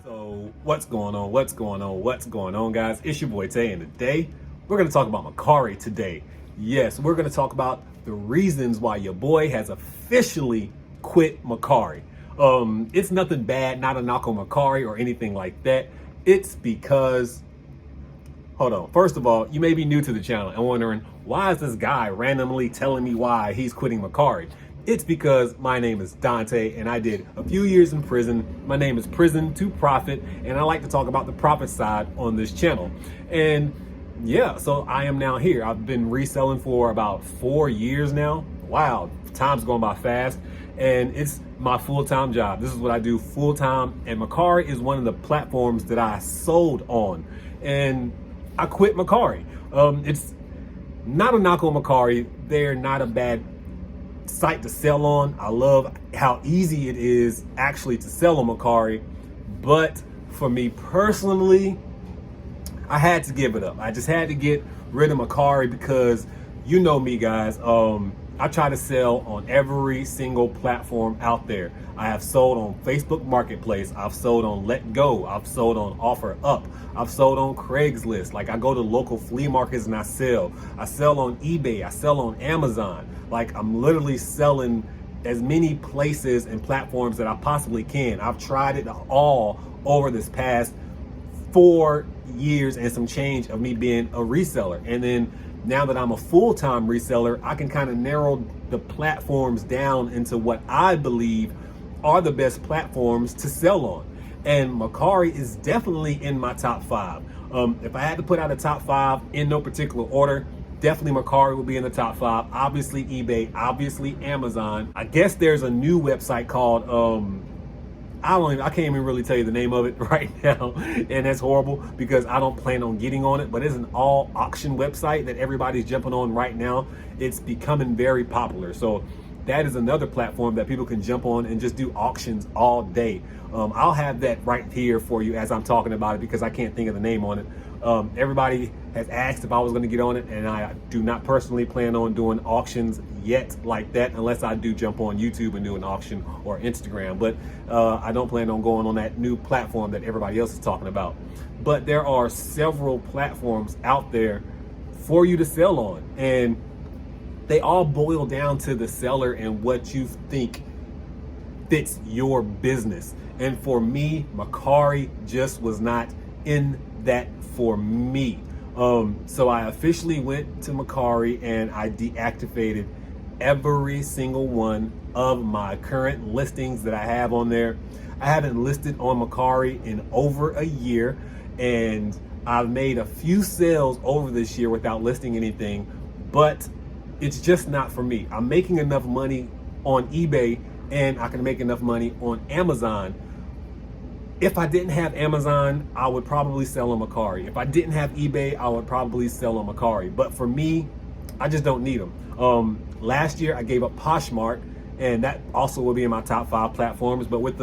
So what's going on? What's going on, guys? It's your boy Tay, and today we're going to talk about Mercari today. Yes, we're going to talk about the reasons why your boy has officially quit Mercari. It's nothing bad, not a knock on Mercari or anything like that. It's because, hold on. First of all, you may be new to the channel and wondering, why is this guy randomly telling me why he's quitting Mercari? It's because my name is Dante and I did a few years in prison. My name is Prison2Profit, and I like to talk about the profit side on this channel. And yeah, so I am now here. I've been reselling for about 4 years now. Wow, time's going by fast. And it's my full-time job. This is what I do full-time. And Mercari is one of the platforms that I sold on. And I quit Mercari. It's not a knock on Mercari. They're not a bad site to sell on. I love how easy it is actually to sell on Mercari. But for me personally, I had to give it up. I just had to get rid of Mercari because you know me, guys. I try to sell on every single platform out there. I have sold on Facebook Marketplace. I've sold on Let Go. I've sold on OfferUp. I've sold on Craigslist. Like, I go to local flea markets and I sell. I sell on eBay. I sell on Amazon. Like, I'm literally selling as many places and platforms that I possibly can. I've tried it all over this past 4 years and some change of me being a reseller. And then now that I'm a full-time reseller, I can kind of narrow the platforms down into what I believe are the best platforms to sell on. And Mercari is definitely in my top 5. If I had to put out a top 5 in no particular order, definitely Mercari will be in the top 5. Obviously eBay, obviously Amazon. I guess there's a new website called, I can't even really tell you the name of it right now, and that's horrible because I don't plan on getting on it, but it's an all auction website that everybody's jumping on right now. It's becoming very popular. So that is another platform that people can jump on and just do auctions all day. I'll have that right here for you as I'm talking about it because I can't think of the name on it. Everybody has asked if I was going to get on it, and I do not personally plan on doing auctions yet like that unless I do jump on YouTube and do an auction or Instagram. But I don't plan on going on that new platform that everybody else is talking about. But there are several platforms out there for you to sell on, and they all boil down to the seller and what you think fits your business. And for me, Mercari just was not in that for me. So I officially went to Mercari and I deactivated every single one of my current listings that I have on there. I haven't listed on Mercari in over a year, and I've made a few sales over this year without listing anything, but it's just not for me. I'm making enough money on eBay and I can make enough money on Amazon. If I didn't have Amazon, I would probably sell on Mercari. If I didn't have eBay, I would probably sell on Mercari. But for me, I just don't need them. Last year, I gave up Poshmark, and that also will be in my top 5 platforms. But with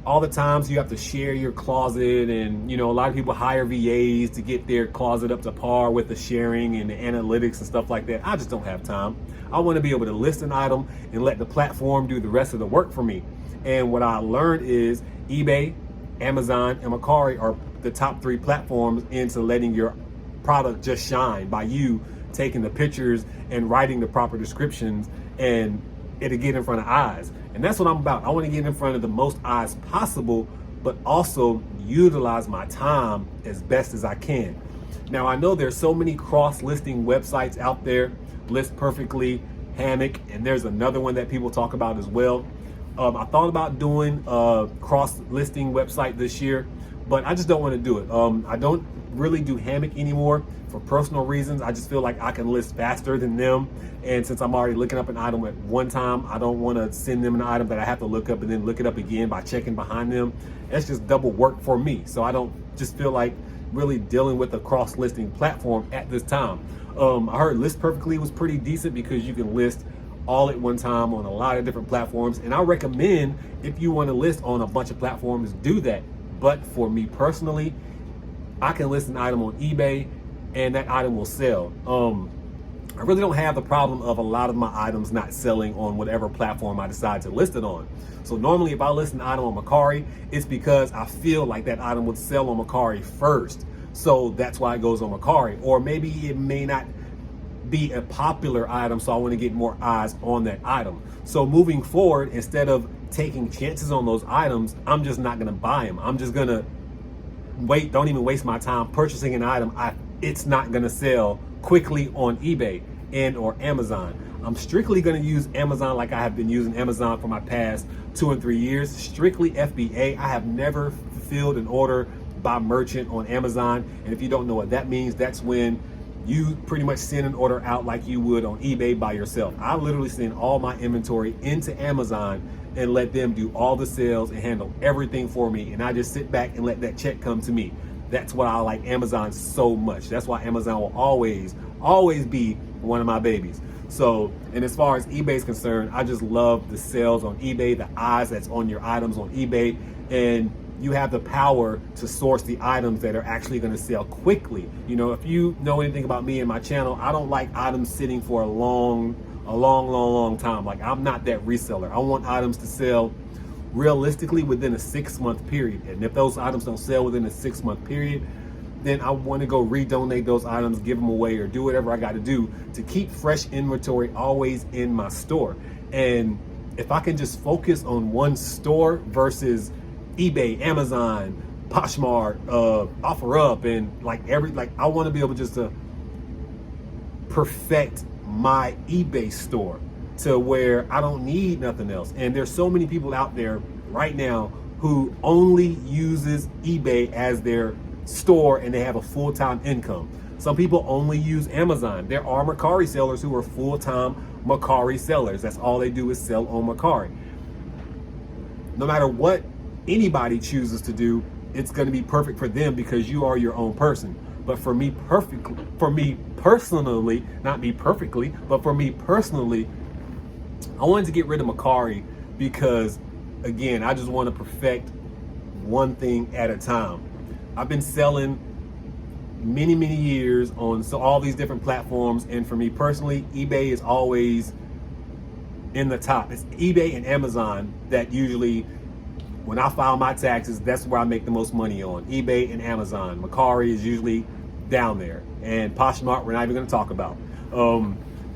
all the times you have to share your closet, and you know, a lot of people hire VAs to get their closet up to par with the sharing and the analytics and stuff like that. I just don't have time. I want to be able to list an item and let the platform do the rest of the work for me. And what I learned is eBay, Amazon, and Mercari are the top 3 platforms into letting your product just shine by you taking the pictures and writing the proper descriptions, and it'll get in front of eyes. And that's what I'm about. I want to get in front of the most eyes possible, but also utilize my time as best as I can. Now, I know there's so many cross-listing websites out there, List Perfectly, Hammock, and there's another one that people talk about as well. I thought about doing a cross-listing website this year, but I just don't want to do it. I don't really do Hammock anymore for personal reasons. I just feel like I can list faster than them. And since I'm already looking up an item at one time, I don't want to send them an item that I have to look up and then look it up again by checking behind them. That's just double work for me. So I don't just feel like really dealing with a cross-listing platform at this time. I heard List Perfectly was pretty decent because you can list all at one time on a lot of different platforms. And I recommend, if you want to list on a bunch of platforms, do that. But for me personally, I can list an item on eBay and that item will sell. I really don't have the problem of a lot of my items not selling on whatever platform I decide to list it on. So normally if I list an item on Mercari, it's because I feel like that item would sell on Mercari first. So that's why it goes on Mercari. Or maybe it may not be a popular item, so I want to get more eyes on that item. So moving forward, instead of taking chances on those items, I'm just not going to buy them. I'm just going to wait, don't even waste my time purchasing an item it's not going to sell quickly on eBay and or Amazon. I'm strictly going to use Amazon like I have been using Amazon for my past 2 and 3 years. Strictly FBA. I have never fulfilled an order by merchant on Amazon. And if you don't know what that means, that's when you pretty much send an order out like you would on eBay by yourself. I literally send all my inventory into Amazon and let them do all the sales and handle everything for me. And I just sit back and let that check come to me. That's why I like Amazon so much. That's why Amazon will always be one of my babies. So, and as far as eBay is concerned, I just love the sales on eBay, the eyes that's on your items on eBay, and you have the power to source the items that are actually going to sell quickly. You know, if you know anything about me and my channel, I don't like items sitting for a long time. Like, I'm not that reseller. I want items to sell realistically within a 6-month period. And if those items don't sell within a 6-month period, then I want to go redonate those items, give them away, or do whatever I got to do to keep fresh inventory always in my store. And if I can just focus on one store versus eBay, Amazon, Poshmark, OfferUp, and I want to be able just to perfect my eBay store to where I don't need nothing else. And there's so many people out there right now who only uses eBay as their store and they have a full-time income. Some people only use Amazon. There are Mercari sellers who are full-time Mercari sellers. That's all they do is sell on Mercari. No matter what anybody chooses to do, it's going to be perfect for them because you are your own person. But for me personally, not me perfectly, but for me personally, I wanted to get rid of Mercari because, again, I just want to perfect one thing at a time. I've been selling many years on all these different platforms, and for me personally, eBay is always in the top. It's eBay and Amazon that usually, when I file my taxes, that's where I make the most money on. eBay and Amazon. Mercari is usually down there, and Poshmark we're not even going to talk about.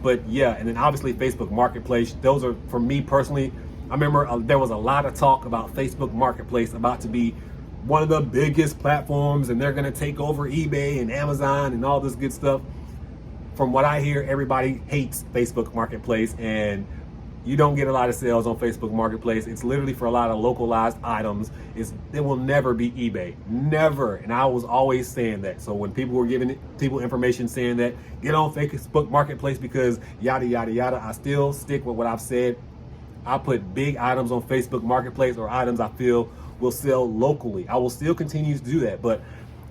But yeah, and then obviously Facebook Marketplace. Those are, for me personally, I remember there was a lot of talk about Facebook Marketplace about to be one of the biggest platforms and they're going to take over eBay and Amazon and all this good stuff. From what I hear, everybody hates Facebook Marketplace and you don't get a lot of sales on Facebook Marketplace. It's literally for a lot of localized items. It will never be eBay, never. And I was always saying that. So when people were giving people information saying that, get on Facebook Marketplace because yada, yada, yada, I still stick with what I've said. I put big items on Facebook Marketplace or items I feel will sell locally. I will still continue to do that, but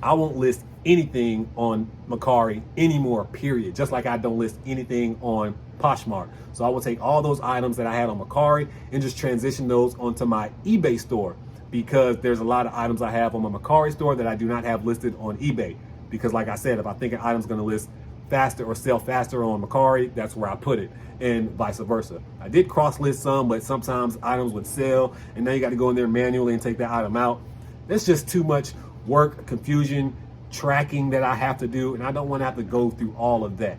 I won't list anything on Mercari anymore, period. Just like I don't list anything on Poshmark. So I will take all those items that I had on Mercari and just transition those onto my eBay store, because there's a lot of items I have on my Mercari store that I do not have listed on eBay. Because like I said, if I think an item's gonna list faster or sell faster on Mercari, that's where I put it, and vice versa. I did cross list some, but sometimes items would sell and now you got to go in there manually and take that item out. That's just too much work, confusion, tracking that I have to do, and I don't want to have to go through all of that.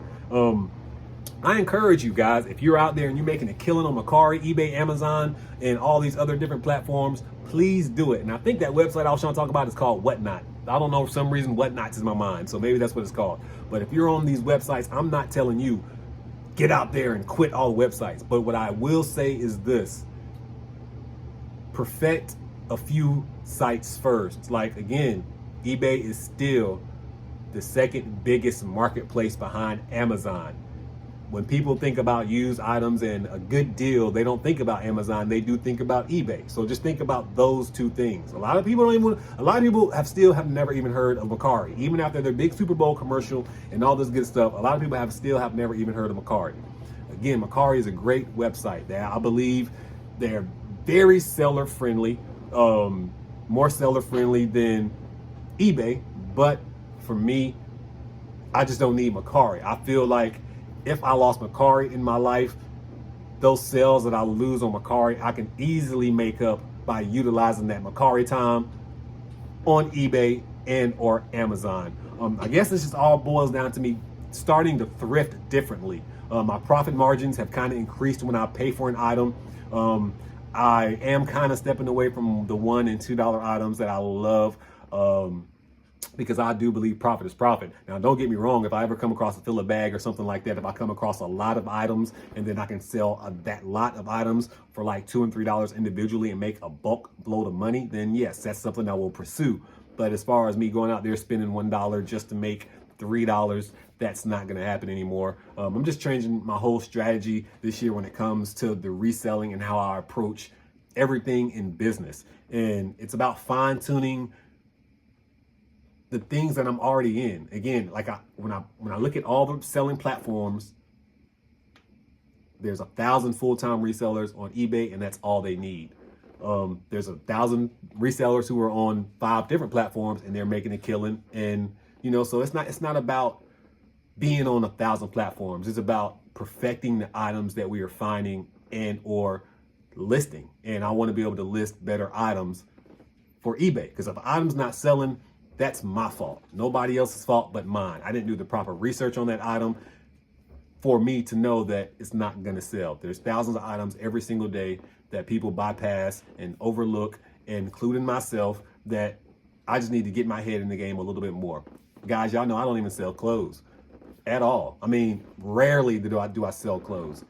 I encourage you guys, if you're out there and you're making a killing on Mercari, eBay, Amazon, and all these other different platforms, please do it. And I think that website I was trying to talk about is called Whatnot. I don't know, for some reason Whatnot's in my mind, so maybe that's what it's called. But if you're on these websites, I'm not telling you get out there and quit all websites. But what I will say is this: perfect a few sites first. Like, again, eBay is still the second biggest marketplace behind Amazon. When people think about used items and a good deal, they don't think about Amazon, they do think about eBay. So just think about those two things. A lot of people have never even heard of Mercari. Even after their big Super Bowl commercial and all this good stuff, a lot of people have never even heard of Mercari. Again, Mercari is a great website. I believe they're very seller friendly, more seller friendly than eBay. But for me, I just don't need Mercari. I feel like if I lost Mercari in my life, those sales that I lose on Mercari, I can easily make up by utilizing that Mercari time on eBay and or Amazon. I guess this just all boils down to me starting to thrift differently. My profit margins have kind of increased when I pay for an item. I am kind of stepping away from the $1 and $2 items that I love, because I do believe profit is profit. Now, don't get me wrong. If I ever come across a fill a bag or something like that, if I come across a lot of items and then I can sell that lot of items for like $2 and $3 individually and make a bulk load of money, then yes, that's something I will pursue. But as far as me going out there spending $1 just to make $3, that's not going to happen anymore. I'm just changing my whole strategy this year when it comes to the reselling and how I approach everything in business. And it's about fine tuning the things that I'm already in. Again, like when I look at all the selling platforms, there's 1,000 full-time resellers on eBay, and that's all they need. There's 1,000 resellers who are on 5 different platforms, and they're making a killing. And so it's not about being on 1,000 platforms. It's about perfecting the items that we are finding and or listing. And I want to be able to list better items for eBay, because if an item's not selling, that's my fault. Nobody else's fault but mine. I didn't do the proper research on that item for me to know that it's not going to sell. There's thousands of items every single day that people bypass and overlook, including myself, that I just need to get my head in the game a little bit more. Guys, y'all know I don't even sell clothes at all. I mean, rarely do I sell clothes.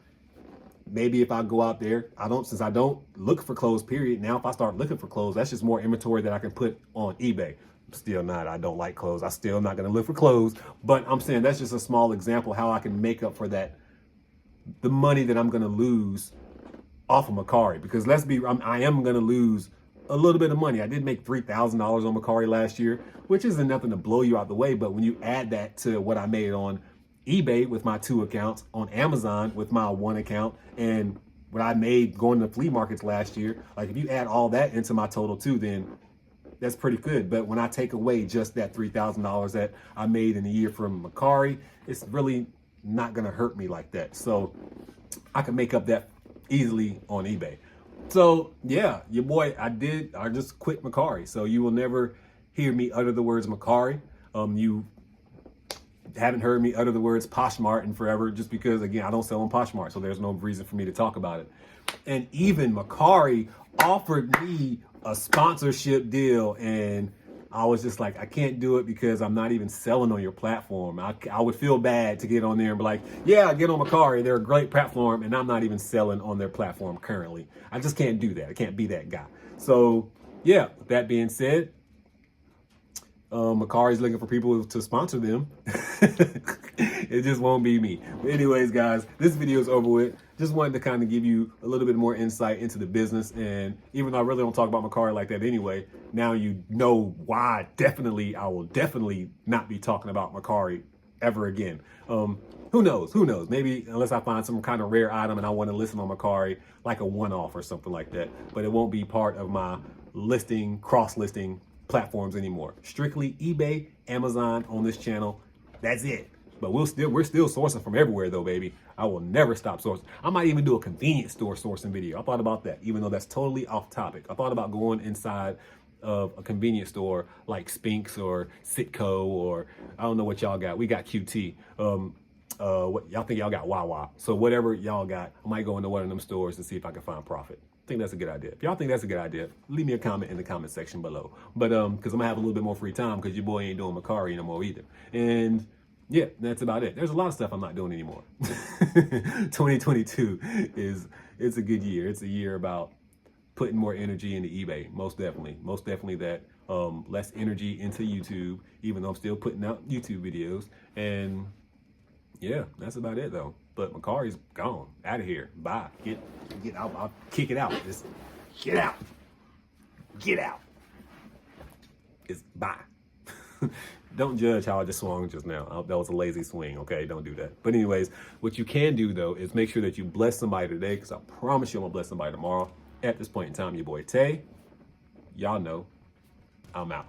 Maybe if I go out there, since I don't look for clothes, period. Now, if I start looking for clothes, that's just more inventory that I can put on eBay. Still not, I don't like clothes. I still not going to look for clothes, but I'm saying that's just a small example how I can make up for that, the money that I'm going to lose off of Mercari, because I am going to lose a little bit of money. I did make $3,000 on Mercari last year, which isn't nothing to blow you out the way. But when you add that to what I made on eBay with my 2 accounts, on Amazon with my 1 account, and what I made going to flea markets last year, like if you add all that into my total too, then that's pretty good. But when I take away just that $3,000 that I made in a year from Mercari, it's really not going to hurt me like that. So I can make up that easily on eBay. So yeah, your boy, I just quit Mercari. So you will never hear me utter the words Mercari. You haven't heard me utter the words Poshmark in forever, just because, again, I don't sell on Poshmark, so there's no reason for me to talk about it. And even Mercari offered me a sponsorship deal, and I was just like, I can't do it because I'm not even selling on your platform. I would feel bad to get on there and be like, yeah, get on Mercari. They're a great platform, and I'm not even selling on their platform currently. I just can't do that. I can't be that guy. So yeah, with that being said, Mercari's looking for people to sponsor them. It just won't be me. But anyways, guys, this video is over with. Just wanted to kind of give you a little bit more insight into the business. And even though I really don't talk about Mercari like that anyway, now you know why I will definitely not be talking about Mercari ever again. Who knows? Maybe unless I find some kind of rare item and I want to list it on Mercari, like a one-off or something like that. But it won't be part of my cross-listing platforms anymore. Strictly eBay, Amazon on this channel. That's it. But we're still sourcing from everywhere though, baby. I will never stop sourcing. I might even do a convenience store sourcing video. I thought about that, even though that's totally off topic. I thought about going inside of a convenience store like Spinks or Citco, or I don't know what y'all got. We got QT. What y'all think y'all got? Wawa. So whatever y'all got, I might go into one of them stores to see if I can find profit. I think that's a good idea. If y'all think that's a good idea, leave me a comment in the comment section below. But because I'm gonna have a little bit more free time, because your boy ain't doing Mercari no more either. And yeah, that's about it. There's a lot of stuff I'm not doing anymore. 2022 it's a good year. It's a year about putting more energy into eBay. Most definitely that. Less energy into YouTube, even though I'm still putting out YouTube videos. And yeah, that's about it though. But Mercari's gone, out of here. Bye. Get out. I'll kick it out. Just get out. Get out. It's bye. Don't judge how I just swung just now. That was a lazy swing, okay? Don't do that. But anyways, what you can do though is make sure that you bless somebody today, because I promise you I'm gonna bless somebody tomorrow. At this point in time, your boy Tay, y'all know, I'm out.